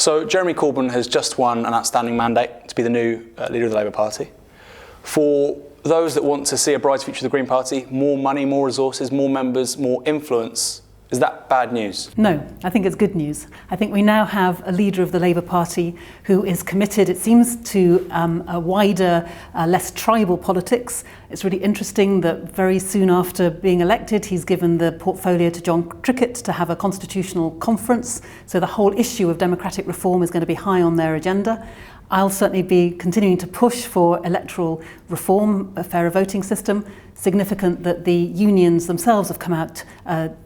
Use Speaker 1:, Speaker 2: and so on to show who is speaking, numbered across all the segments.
Speaker 1: So Jeremy Corbyn has just won an outstanding mandate to be the new leader of the Labour Party. For those that want to see a brighter future of the Green Party, more money, more resources, more members, more influence, is that bad news?
Speaker 2: No, I think it's good news. I think we now have a leader of the Labour Party who is committed, it seems, to a wider, less tribal politics. It's really interesting that very soon after being elected, he's given the portfolio to John Trickett to have a constitutional conference. So the whole issue of democratic reform is going to be high on their agenda. I'll certainly be continuing to push for electoral reform, a fairer voting system. Significant that the unions themselves have come out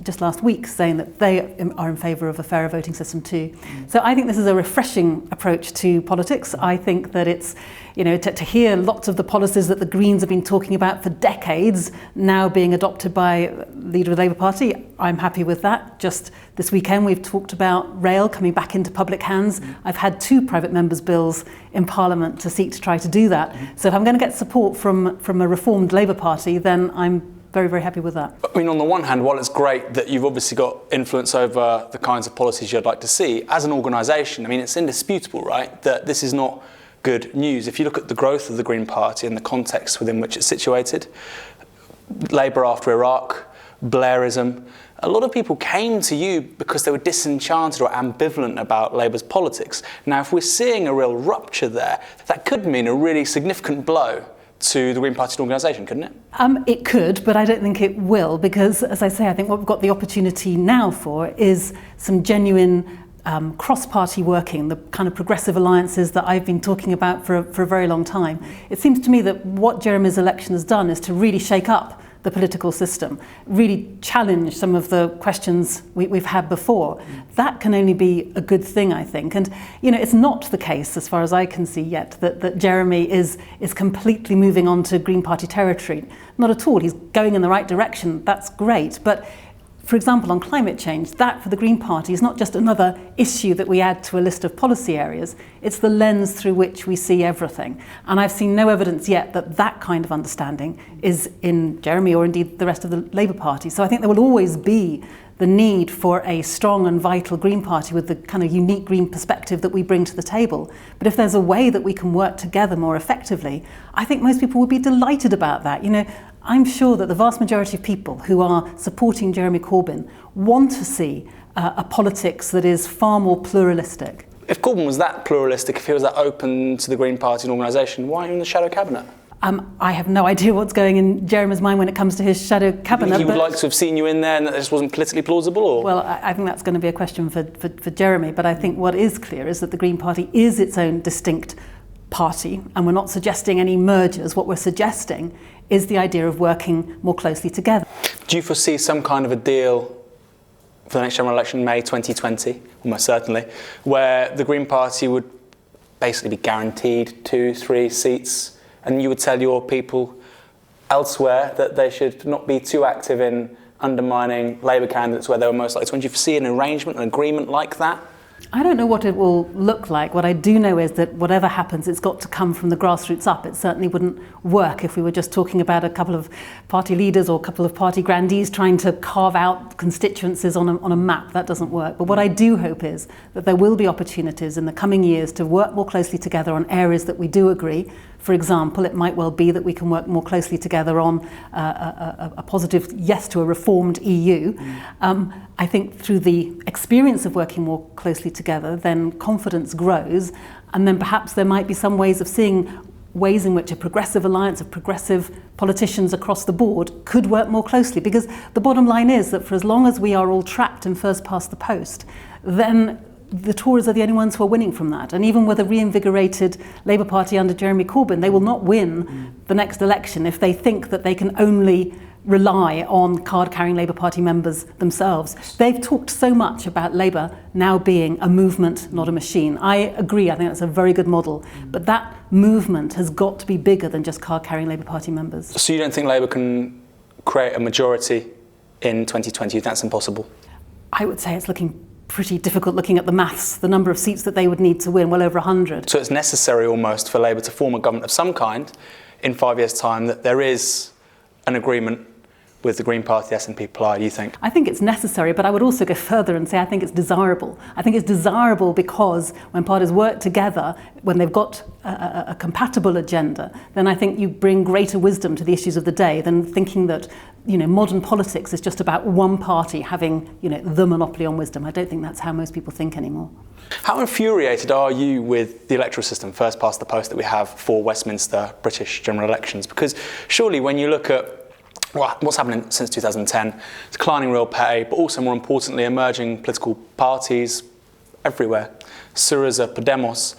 Speaker 2: just last week saying that they are in favour of a fairer voting system too. So I think this is a refreshing approach to politics. I think that it's, to hear lots of the policies that the Greens have been talking about for decades now being adopted by the leader of the Labour Party, I'm happy with that. Just this weekend we've talked about rail coming back into public hands. I've had 2 private members' bills in Parliament to seek to try to do that. So if I'm going to get support from a reformed Labour Party, then I'm very, very happy with that.
Speaker 1: I mean, on the one hand, while it's great that you've obviously got influence over the kinds of policies you'd like to see, as an organisation, I mean, it's indisputable, right, that this is not good news. If you look at the growth of the Green Party and the context within which it's situated, Labour after Iraq, Blairism, a lot of people came to you because they were disenchanted or ambivalent about Labour's politics. Now, if we're seeing a real rupture there, that could mean a really significant blow to the Green Party organisation, couldn't it?
Speaker 2: It could, but I don't think it will, because, as I say, I think what we've got the opportunity now for is some genuine cross-party working, the kind of progressive alliances that I've been talking about for a very long time. It seems to me that what Jeremy's election has done is to really shake up the political system, really challenge some of the questions we've had before. That can only be a good thing, I think. And, it's not the case, as far as I can see yet, that Jeremy is completely moving on to Green Party territory. Not at all. He's going in the right direction. That's great. But for example, on climate change, that for the Green Party is not just another issue that we add to a list of policy areas, it's the lens through which we see everything. And I've seen no evidence yet that that kind of understanding is in Jeremy or indeed the rest of the Labour Party. So I think there will always be the need for a strong and vital Green Party with the kind of unique Green perspective that we bring to the table. But if there's a way that we can work together more effectively, I think most people would be delighted about that. I'm sure that the vast majority of people who are supporting Jeremy Corbyn want to see a politics that is far more pluralistic.
Speaker 1: If Corbyn was that pluralistic, if he was that open to the Green Party and organisation, why are you in the shadow cabinet?
Speaker 2: I have no idea what's going in Jeremy's mind when it comes to his shadow cabinet.
Speaker 1: He would like to have seen you in there and that this wasn't politically plausible? Or?
Speaker 2: Well, I think that's going to be a question for Jeremy, but I think what is clear is that the Green Party is its own distinct party, and we're not suggesting any mergers. What we're suggesting is the idea of working more closely together.
Speaker 1: Do you foresee some kind of a deal for the next general election, May 2020, almost certainly, where the Green Party would basically be guaranteed 2-3 seats, and you would tell your people elsewhere that they should not be too active in undermining Labour candidates where they were most likely to win? Do you foresee an arrangement, an agreement like that?
Speaker 2: I don't know what it will look like. What I do know is that whatever happens, it's got to come from the grassroots up. It certainly wouldn't work if we were just talking about a couple of party leaders or a couple of party grandees trying to carve out constituencies on a map. That doesn't work. But what I do hope is that there will be opportunities in the coming years to work more closely together on areas that we do agree. For example, it might well be that we can work more closely together on a positive yes to a reformed EU. I think through the experience of working more closely together, then confidence grows, and then perhaps there might be some ways of seeing ways in which a progressive alliance of progressive politicians across the board could work more closely. Because the bottom line is that for as long as we are all trapped in first past the post, then the Tories are the only ones who are winning from that. And even with a reinvigorated Labour Party under Jeremy Corbyn, they will not win the next election if they think that they can only rely on card-carrying Labour Party members themselves. They've talked so much about Labour now being a movement, not a machine. I agree, I think that's a very good model. But that movement has got to be bigger than just card-carrying Labour Party members.
Speaker 1: So you don't think Labour can create a majority in 2020? That's impossible?
Speaker 2: I would say it's looking pretty difficult looking at the maths, the number of seats that they would need to win, well over 100.
Speaker 1: So it's necessary almost for Labour to form a government of some kind in 5 years' time, that there is an agreement with the Green Party, the SNP ply, do you think?
Speaker 2: I think it's necessary, but I would also go further and say I think it's desirable. I think it's desirable because when parties work together, when they've got a compatible agenda, then I think you bring greater wisdom to the issues of the day than thinking that modern politics is just about one party having the monopoly on wisdom. I don't think that's how most people think anymore.
Speaker 1: How infuriated are you with the electoral system, first past the post, that we have for Westminster British general elections? Because surely when you look at what's happening since 2010, declining real pay, but also more importantly, emerging political parties everywhere, Syriza, Podemos,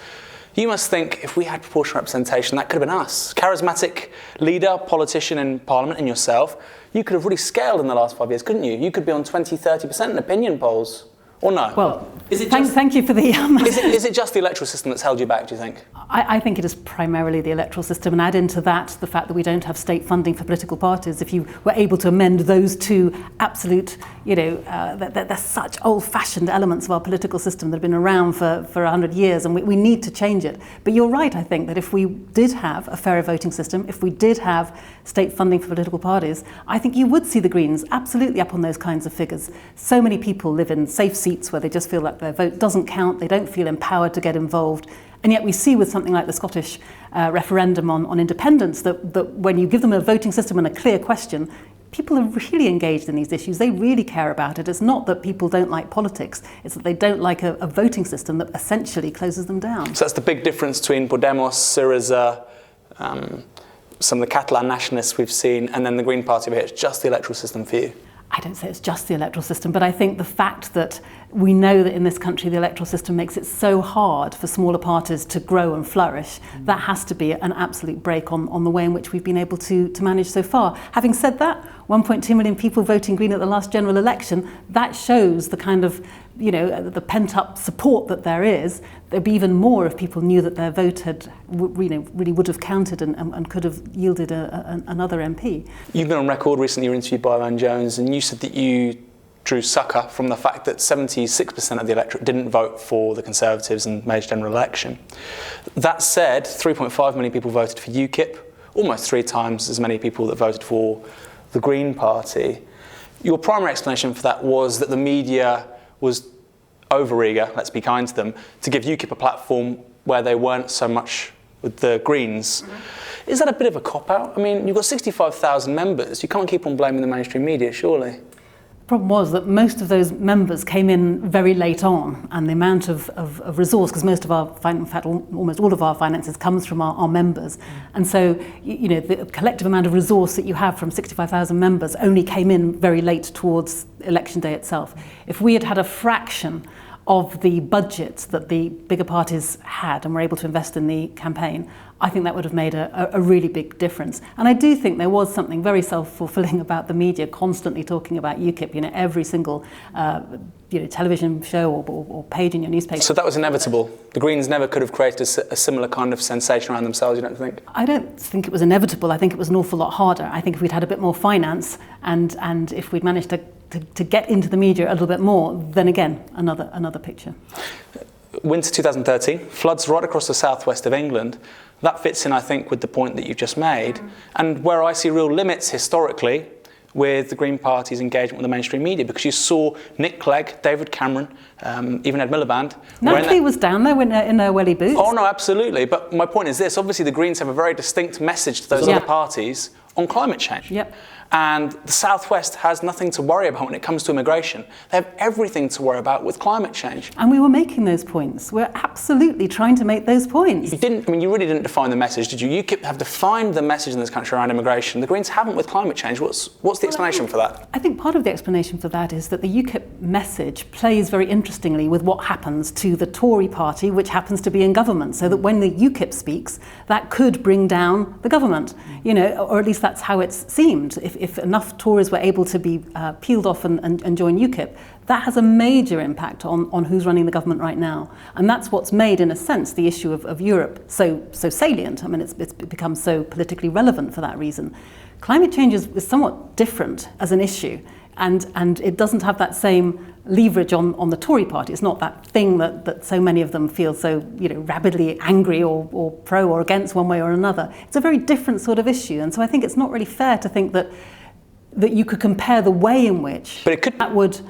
Speaker 1: you must think if we had proportional representation, that could have been us. Charismatic leader, politician in Parliament, and yourself, you could have really scaled in the last 5 years, couldn't you? You could be on 20, 30% in opinion polls. Or no?
Speaker 2: Well, thank you for the...
Speaker 1: Is it just the electoral system that's held you back, do you think?
Speaker 2: I think it is primarily the electoral system, and add into that the fact that we don't have state funding for political parties. If you were able to amend those two absolute, they're such old-fashioned elements of our political system that have been around for 100 years, and we need to change it. But you're right, I think, that if we did have a fairer voting system, if we did have state funding for political parties, I think you would see the Greens absolutely up on those kinds of figures. So many people live in safe seats where they just feel like their vote doesn't count, they don't feel empowered to get involved. And yet we see with something like the Scottish referendum on independence that when you give them a voting system and a clear question, people are really engaged in these issues. They really care about it. It's not that people don't like politics, it's that they don't like a voting system that essentially closes them down.
Speaker 1: So that's the big difference between Podemos, Syriza, some of the Catalan nationalists we've seen, and then the Green Party over here. It's just the electoral system for you.
Speaker 2: I don't say it's just the electoral system, but I think the fact that we know that in this country the electoral system makes it so hard for smaller parties to grow and flourish, that has to be an absolute break on the way in which we've been able to manage so far. Having said that, 1.2 million people voting Green at the last general election, that shows the kind of, the pent-up support that there is. There'd be even more if people knew that their vote had, really would have counted and could have yielded another MP. You've
Speaker 1: been on record recently, you were interviewed by Aaron Jones, and you said that you drew succour from the fact that 76% of the electorate didn't vote for the Conservatives in May's general election. That said, 3.5 million people voted for UKIP, almost 3 times as many people that voted for the Green Party. Your primary explanation for that was that the media was over-eager, let's be kind to them, to give UKIP a platform where they weren't so much with the Greens. Mm-hmm. Is that a bit of a cop-out? I mean, you've got 65,000 members. You can't keep on blaming the mainstream media, surely.
Speaker 2: The problem was that most of those members came in very late on, and the amount of resource, because most of our, in fact, almost all of our finances comes from our members. And so, the collective amount of resource that you have from 65,000 members only came in very late towards election day itself. If we had had a fraction of the budget that the bigger parties had and were able to invest in the campaign, I think that would have made a really big difference. And I do think there was something very self-fulfilling about the media constantly talking about UKIP, every single television show or page in your newspaper.
Speaker 1: So that was inevitable? The Greens never could have created a similar kind of sensation around themselves, you don't think?
Speaker 2: I don't think it was inevitable. I think it was an awful lot harder. I think if we'd had a bit more finance and if we'd managed to get into the media a little bit more, then again, another picture.
Speaker 1: Winter 2013, floods right across the southwest of England. That fits in, I think, with the point that you've just made. And where I see real limits historically with the Green Party's engagement with the mainstream media, because you saw Nick Clegg, David Cameron, even Ed Miliband.
Speaker 2: Natalie was down there in her welly boots.
Speaker 1: Oh, no, absolutely. But my point is this. Obviously, the Greens have a very distinct message to those other parties on climate change.
Speaker 2: Yep.
Speaker 1: And the Southwest has nothing to worry about when it comes to immigration. They have everything to worry about with climate change.
Speaker 2: And we were making those points. We're absolutely trying to make those points.
Speaker 1: You really didn't define the message, did you? You have defined the message in this country around immigration. The Greens haven't with climate change. What's the explanation for that?
Speaker 2: I think part of the explanation for that is that the UKIP message plays very interestingly with what happens to the Tory party, which happens to be in government. So that when the UKIP speaks, that could bring down the government, or at least that's how it's seemed. If enough Tories were able to be peeled off and join UKIP, that has a major impact on who's running the government right now. And that's what's made, in a sense, the issue of Europe so salient. I mean, it's become so politically relevant for that reason. Climate change is somewhat different as an issue, and it doesn't have that same leverage on the Tory party. It's not that thing that so many of them feel so rabidly angry or pro or against one way or another. It's a very different sort of issue, and so I think it's not really fair to think that that you could compare the way in which that would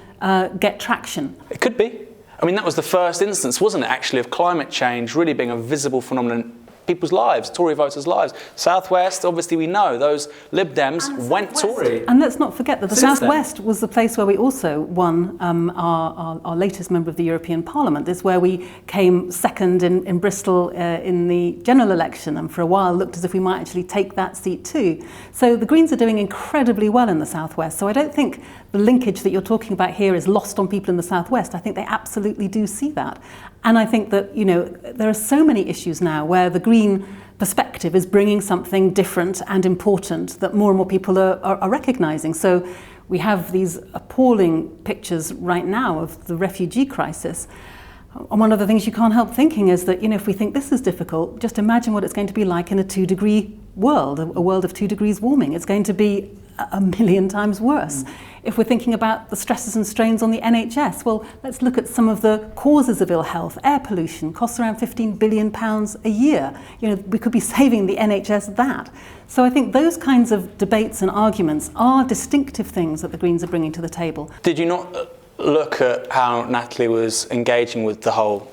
Speaker 2: get traction.
Speaker 1: It could be. I mean, that was the first instance, wasn't it, actually, of climate change really being a visible phenomenon in people's lives, Tory voters' lives. South West, obviously we know, those Lib Dems went Tory.
Speaker 2: And let's not forget that the South West was the place where we also won our latest member of the European Parliament. It's where we came second in Bristol in the general election, and for a while looked as if we might actually take that seat too. So the Greens are doing incredibly well in the South West. So I don't think the linkage that you're talking about here is lost on people in the South West. I think they absolutely do see that. And I think that, there are so many issues now where the Green perspective is bringing something different and important that more and more people are recognising. So we have these appalling pictures right now of the refugee crisis. And one of the things you can't help thinking is that, if we think this is difficult, just imagine what it's going to be like in a 2-degree world, a world of 2 degrees warming. It's going to be a million times worse. If we're thinking about the stresses and strains on the NHS, well, let's look at some of the causes of ill health. Air pollution costs around £15 billion a year. We could be saving the NHS that. So I think those kinds of debates and arguments are distinctive things that the Greens are bringing to the table.
Speaker 1: Did you not look at how Natalie was engaging with the whole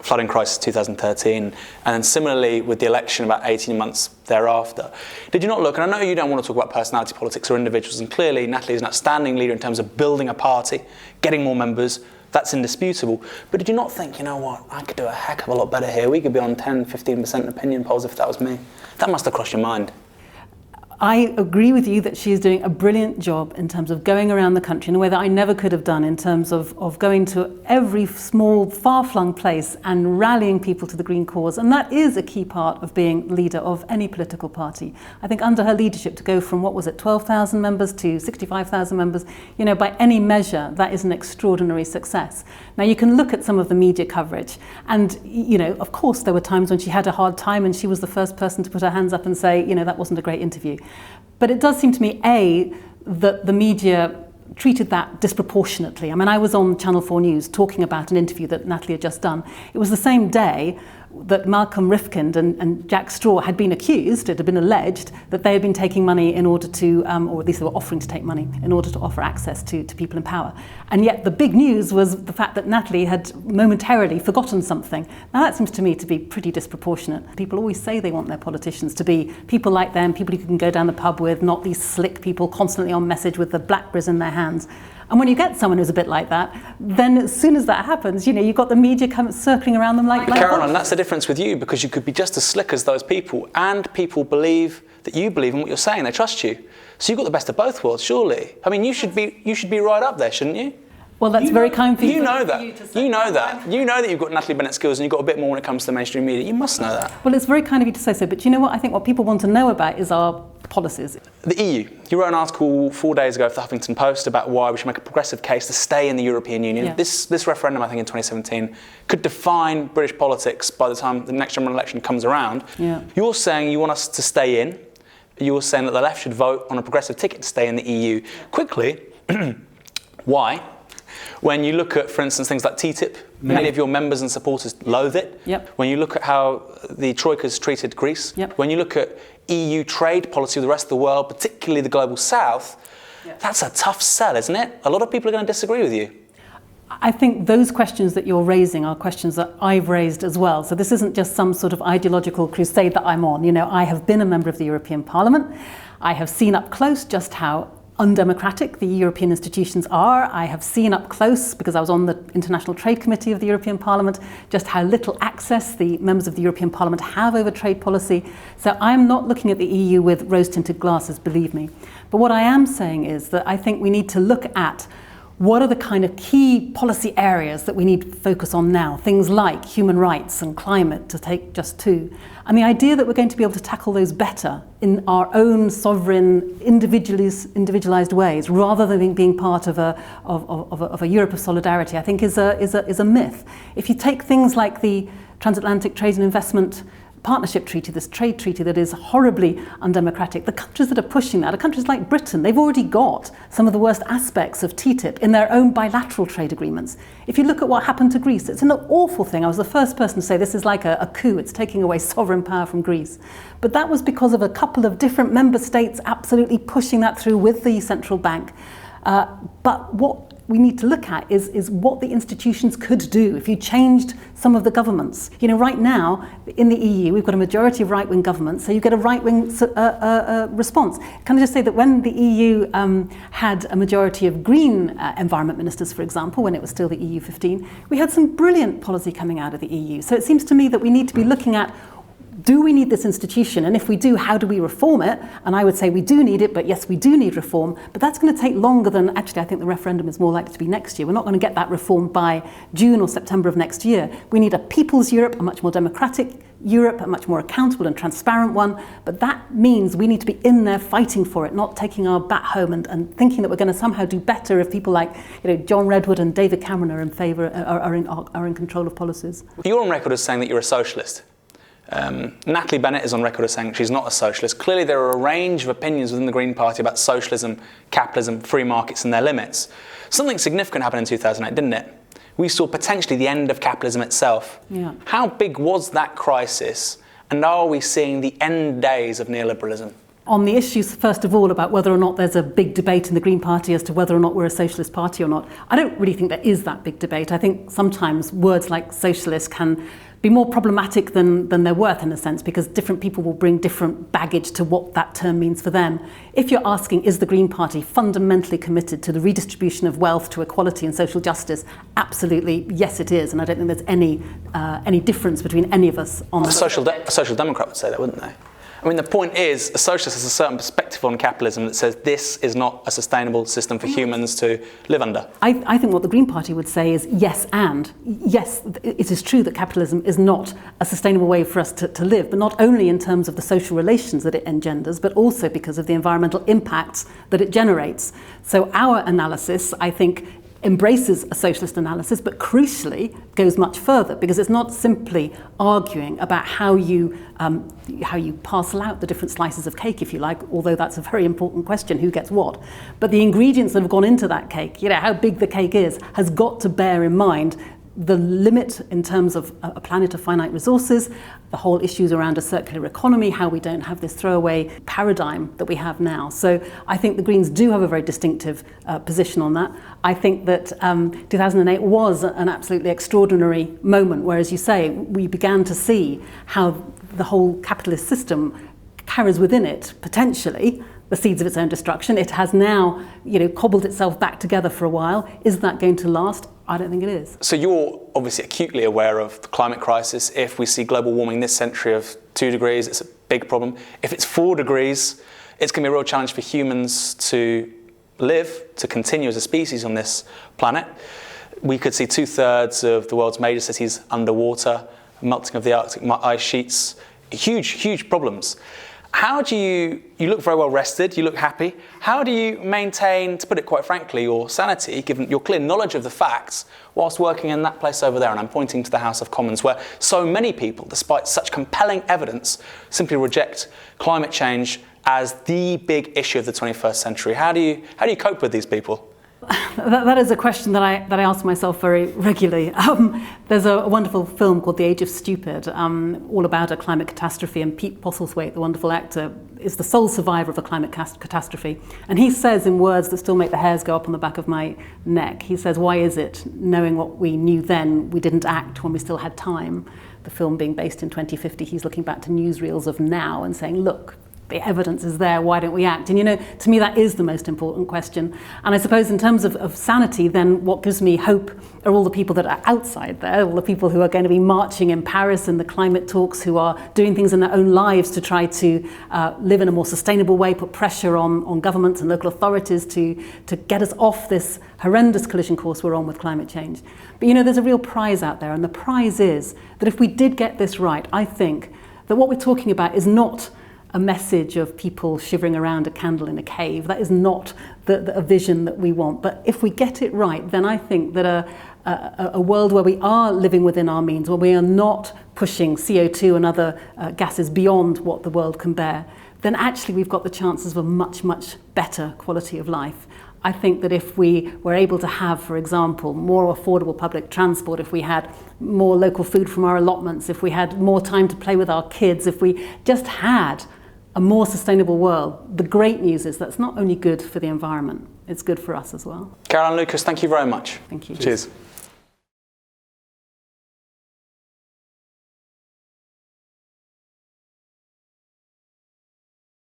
Speaker 1: flooding crisis 2013, and then similarly with the election about 18 months thereafter? Did you not look, and I know you don't want to talk about personality politics or individuals, and clearly Natalie is an outstanding leader in terms of building a party, getting more members, that's indisputable, but did you not think, I could do a heck of a lot better here, we could be on 10-15% in opinion polls if that was me? That must have crossed your mind.
Speaker 2: I agree with you that she is doing a brilliant job in terms of going around the country in a way that I never could have done, in terms of going to every small, far-flung place and rallying people to the Green cause. And that is a key part of being leader of any political party. I think under her leadership, to go from, 12,000 members to 65,000 members, by any measure, that is an extraordinary success. Now, you can look at some of the media coverage and, of course, there were times when she had a hard time and she was the first person to put her hands up and say, that wasn't a great interview. But it does seem to me, that the media treated that disproportionately. I mean, I was on Channel 4 News talking about an interview that Natalie had just done. It was the same day that Malcolm Rifkind and Jack Straw had been accused, it had been alleged, that they had been taking money in order to, or at least they were offering to take money in order to offer access to people in power. And yet the big news was the fact that Natalie had momentarily forgotten something. Now that seems to me to be pretty disproportionate. People always say they want their politicians to be people like them, people you can go down the pub with, not these slick people constantly on message with the Blackberries in their hands. And when you get someone who's a bit like that, then as soon as that happens, you've got the media circling around them like
Speaker 1: Caroline, that's the difference with you, because you could be just as slick as those people, and people believe that you believe in what you're saying. They trust you. So you've got the best of both worlds, surely. I mean, you should be right up there, shouldn't you?
Speaker 2: Well, that's very kind for you.
Speaker 1: You know that. You know that. You know that you've got Natalie Bennett skills and you've got a bit more when it comes to the mainstream media. You must know that.
Speaker 2: Well, it's very kind of you to say so, but you know what? I think what people want to know about is our policies.
Speaker 1: The EU. You wrote an article 4 days ago for the Huffington Post about why we should make a progressive case to stay in the European Union. Yeah. This referendum, I think, in 2017, could define British politics by the time the next general election comes around. Yeah. You're saying you want us to stay in. You're saying that the left should vote on a progressive ticket to stay in the EU. Quickly, why? When you look at, for instance, things like TTIP, many of your members and supporters loathe it. Yep. When you look at how the Troika's treated Greece, yep. When you look at EU trade policy with the rest of the world, particularly the global south, yep. That's a tough sell, isn't it? A lot of people are going to disagree with you.
Speaker 2: I think those questions that you're raising are questions that I've raised as well. So this isn't just some sort of ideological crusade that I'm on. I have been a member of the European Parliament. I have seen up close just how undemocratic the European institutions are. I have seen up close, because I was on the International Trade Committee of the European Parliament, just how little access the members of the European Parliament have over trade policy. So I'm not looking at the EU with rose-tinted glasses, believe me. But what I am saying is that I think we need to look at what are the kind of key policy areas that we need to focus on now? Things like human rights and climate, to take just two. And the idea that we're going to be able to tackle those better in our own sovereign, individualized ways, rather than being part of a Europe of solidarity, I think is a myth. If you take things like the Transatlantic Trade and Investment partnership treaty, this trade treaty that is horribly undemocratic. The countries that are pushing that are countries like Britain. They've already got some of the worst aspects of TTIP in their own bilateral trade agreements. If you look at what happened to Greece, it's an awful thing. I was the first person to say this is like a coup. It's taking away sovereign power from Greece. But that was because of a couple of different member states absolutely pushing that through with the central bank. But what we need to look at is what the institutions could do if you changed some of the governments. You know, right now in the EU we've got a majority of right-wing governments, so you get a right-wing response. Can I just say that when the EU had a majority of Green environment ministers, for example, when it was still the EU 15, we had some brilliant policy coming out of the EU. So it seems to me that we need to be looking at, do we need this institution? And if we do, how do we reform it? And I would say we do need it, but yes, we do need reform. But that's going to take longer than, actually, I think the referendum is more likely to be next year. We're not going to get that reform by June or September of next year. We need a people's Europe, a much more democratic Europe, a much more accountable and transparent one. But that means we need to be in there fighting for it, not taking our bat home and thinking that we're going to somehow do better if people like, you know, John Redwood and David Cameron are in favour, are in control of policies.
Speaker 1: You're on record as saying that you're a socialist. Natalie Bennett is on record as saying she's not a socialist. Clearly there are a range of opinions within the Green Party about socialism, capitalism, free markets and their limits. Something significant happened in 2008, didn't it? We saw potentially the end of capitalism itself.
Speaker 2: Yeah.
Speaker 1: How big was that crisis, and are we seeing the end days of neoliberalism?
Speaker 2: On the issues, first of all, about whether or not there's a big debate in the Green Party as to whether or not we're a socialist party or not, I don't really think there is that big debate. I think sometimes words like socialist can be more problematic than they're worth, in a sense, because different people will bring different baggage to what that term means for them. If you're asking, is the Green Party fundamentally committed to the redistribution of wealth, to equality and social justice? Absolutely, yes it is, and I don't think there's any difference between any of us on that.
Speaker 1: A social democrat would say that, wouldn't they? I mean, the point is, a socialist has a certain perspective on capitalism that says this is not a sustainable system for humans to live under.
Speaker 2: I think what the Green Party would say is yes, and yes, it is true that capitalism is not a sustainable way for us to live, but not only in terms of the social relations that it engenders, but also because of the environmental impacts that it generates. So our analysis, I think, embraces a socialist analysis, but crucially goes much further, because it's not simply arguing about how you parcel out the different slices of cake, if you like, although that's a very important question, who gets what. But the ingredients that have gone into that cake, you know, how big the cake is, has got to bear in mind the limit in terms of a planet of finite resources, the whole issues around a circular economy, how we don't have this throwaway paradigm that we have now. So I think the Greens do have a very distinctive position on that. I think that 2008 was an absolutely extraordinary moment, where, as you say, we began to see how the whole capitalist system carries within it, potentially, the seeds of its own destruction. It has now, you know, cobbled itself back together for a while. Is that going to last? I don't think it is. So
Speaker 1: you're obviously acutely aware of the climate crisis. If we see global warming this century of 2 degrees, it's a big problem. If it's 4 degrees, it's going to be a real challenge for humans to live, to continue as a species on this planet. We could see 2/3 of the world's major cities underwater, melting of the Arctic ice sheets, huge problems. How do you look very well rested, you look happy. How do you maintain, to put it quite frankly, your sanity, given your clear knowledge of the facts, whilst working in that place over there? And I'm pointing to the House of Commons, where so many people, despite such compelling evidence, simply reject climate change as the big issue of the 21st century. How do you cope with these people?
Speaker 2: That is a question that I ask myself very regularly. There's a wonderful film called The Age of Stupid, all about a climate catastrophe, and Pete Postlethwaite, the wonderful actor, is the sole survivor of a climate catastrophe. And he says, in words that still make the hairs go up on the back of my neck, he says, why is it, knowing what we knew then, we didn't act when we still had time? The film being based in 2050, he's looking back to newsreels of now and saying, look, the evidence is there, why don't we act? And, you know, to me that is the most important question. And I suppose in terms of sanity, then what gives me hope are all the people that are outside there, all the people who are going to be marching in Paris in the climate talks, who are doing things in their own lives to try to live in a more sustainable way, put pressure on governments and local authorities to get us off this horrendous collision course we're on with climate change. But, you know, there's a real prize out there, and the prize is that if we did get this right, I think that what we're talking about is not a message of people shivering around a candle in a cave. That is not a vision that we want. But if we get it right, then I think that a world where we are living within our means, where we are not pushing CO2 and other gases beyond what the world can bear, then actually we've got the chances of a much, much better quality of life. I think that if we were able to have, for example, more affordable public transport, if we had more local food from our allotments, if we had more time to play with our kids, if we just had a more sustainable world, the great news is that's not only good for the environment, it's good for us as well.
Speaker 1: Caroline, Lucas, thank you very much.
Speaker 2: Thank you.
Speaker 1: Cheers.